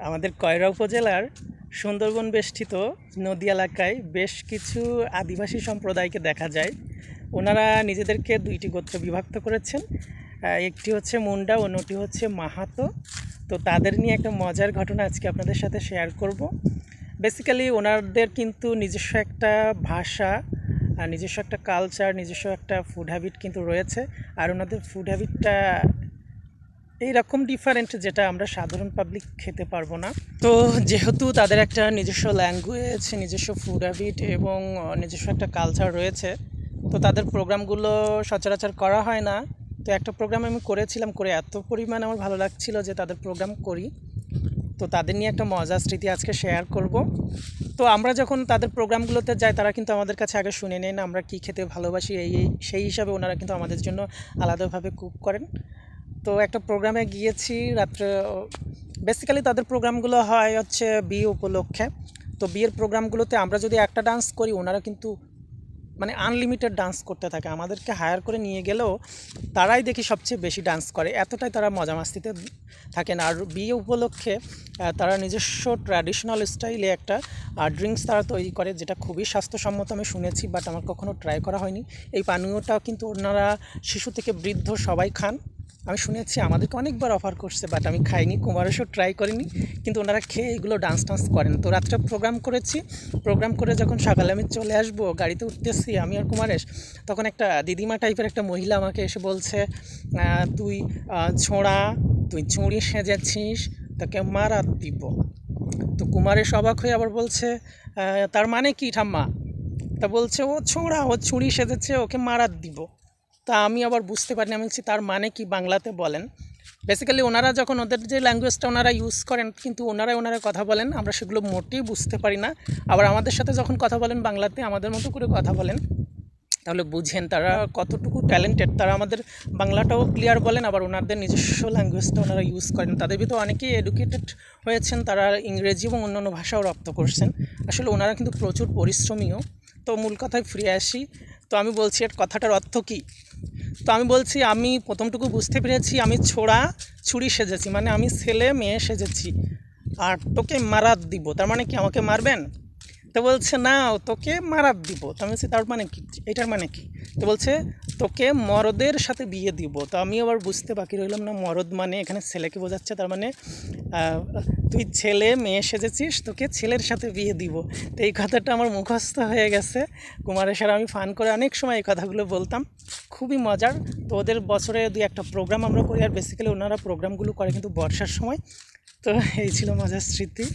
আমাদের কয়রা উপজেলার সুন্দরবন বেষ্টিত নদী এলাকায় বেশ কিছু আদিবাসী সম্প্রদায়কে দেখা যায়। ওনারা নিজেদেরকে দুইটি গোত্রে বিভক্ত করেছেন, একটি হচ্ছে মুন্ডা, অন্যটি হচ্ছে মাহাতো। তো তাদের নিয়ে একটা মজার ঘটনা আজকে আপনাদের সাথে শেয়ার করব। বেসিক্যালি ওনাদের কিন্তু নিজস্ব একটা ভাষা, নিজস্ব একটা কালচার, নিজস্ব একটা ফুড হ্যাবিট কিন্তু রয়েছে। আর ওনাদের ফুড হ্যাবিটটা এইরকম ডিফারেন্ট যেটা আমরা সাধারণ পাবলিক খেতে পারবো না। তো যেহেতু তাদের একটা নিজস্ব ল্যাঙ্গুয়েজ, নিজস্ব ফুড হ্যাবিট এবং নিজস্ব একটা কালচার রয়েছে, তো তাদের প্রোগ্রামগুলো সচরাচর করা হয় না। তো একটা প্রোগ্রাম আমি করেছিলাম, করে এত পরিমাণ আমার ভালো লাগছিল যে তাদের প্রোগ্রাম করি। তো তাদের নিয়ে একটা মজার স্মৃতি আজকে শেয়ার করব। তো আমরা যখন তাদের প্রোগ্রামগুলোতে যাই, তারা কিন্তু আমাদের কাছে আগে শুনে নেন আমরা কী খেতে ভালোবাসি, সেই হিসাবে ওনারা কিন্তু আমাদের জন্য আলাদাভাবে কুক করেন। তো একটা প্রোগ্রামে গিয়েছি রাত্রে। বেসিক্যালি তাদের প্রোগ্রামগুলো হয় হচ্ছে বিয়ে উপলক্ষে। তো বিয়ের প্রোগ্রামগুলোতে আমরা যদি একটা ডান্স করি, ওনারা কিন্তু মানে আনলিমিটেড ডান্স করতে থাকে। আমাদেরকে হায়ার করে নিয়ে গেলেও তারাই দেখি সবচেয়ে বেশি ডান্স করে, এতটাই তারা মজা মাস্তিতে থাকেন। আর বিয়ে উপলক্ষে তারা নিজস্ব ট্র্যাডিশনাল স্টাইলে একটা ড্রিঙ্কস তারা তৈরি করে, যেটা খুবই স্বাস্থ্যসম্মত আমি শুনেছি, বাট আমার কখনো ট্রাই করা হয়নি। এই পানীয়টাও কিন্তু ওনারা শিশু থেকে বৃদ্ধ সবাই খান। আমি শুনেছি, আমাদেরকে অনেকবার অফার করছে, বাট আমি খাইনি, কুমারেশও ট্রাই করিনি। কিন্তু ওনারা খেয়ে এগুলো ডান্স করেন। তো রাত্রে প্রোগ্রাম করেছি, প্রোগ্রাম করে যখন সকালে আমি চলে আসবো, গাড়িতে উঠতেছি আমি আর কুমারেশ, তখন একটা দিদিমা টাইপের একটা মহিলা আমাকে এসে বলছে, তুই ছোঁড়া, তুই চুড়ি সেজেছিস, তাকে মারা দিব। তো কুমারেশ অবাক হয়ে আবার বলছে, তার মানে কি ঠাম্মা? তা বলছে, ও ছোঁড়া, ও চুড়ি সেজেছে, ওকে মারা দিব। তা আমি আবার বুঝতে পারিনি, আমি বলছি তার মানে কি বাংলাতে বলেন। বেসিক্যালি ওনারা যখন ওদের যে ল্যাঙ্গুয়েজটা ওনারা ইউজ করেন, কিন্তু ওনারা কথা বলেন, আমরা সেগুলো মোটেই বুঝতে পারি না। আবার আমাদের সাথে যখন কথা বলেন বাংলাতে, আমাদের মতো করে কথা বলেন, তাহলে বুঝেন তারা কতটুকু ট্যালেন্টেড। তারা আমাদের বাংলাটাও ক্লিয়ার বলেন, আবার ওনাদের নিজস্ব ল্যাঙ্গুয়েজটা ওনারা ইউজ করেন। তাদের ভিতরে অনেকেই এডুকেটেড হয়েছেন, তারা ইংরেজি এবং অন্যান্য ভাষাও রপ্ত করছেন। আসলে ওনারা কিন্তু প্রচুর পরিশ্রমীও। তো মূল কথায় ফিরে আসি। তো আমি বলছি এর কথাটার অর্থ কী। তো আমি বলছি, আমি প্রথমটুকু বুঝতে পেরেছি, আমি ছোড়া ছুরি সেজেছি, মানে আমি ছেলে মেয়ে সেজেছি, আর তোকে মারাত দিব, তার মানে কি আমাকে মারবেন? তো বলছে, না, তোকে মারাত দিব। তো আমি বলছি, তার মানে কি, এটার মানে কি? তো বলছে, তোকে মরদের সাথে বিয়ে দিব। তো আমি আবার বুঝতে বাকি রইলাম না, মরদ মানে এখানে ছেলেকে বোঝাচ্ছে, তার মানে তুই ছেলে মেয়ে সেজেছিস, তোকে ছেলের সাথে বিয়ে দিব। তো এই কথাটা আমার মুখস্থ হয়ে গেছে। কুমারের সাথে আমি ফান করে অনেক সময় এই কথাগুলো বলতাম, খুবই মজার। তো ওদের বছরে 2-1টা প্রোগ্রাম আমরা করি, আর বেসিক্যালি ওনারা প্রোগ্রামগুলো করে কিন্তু বর্ষার সময়। তো এই ছিল মজার স্মৃতি।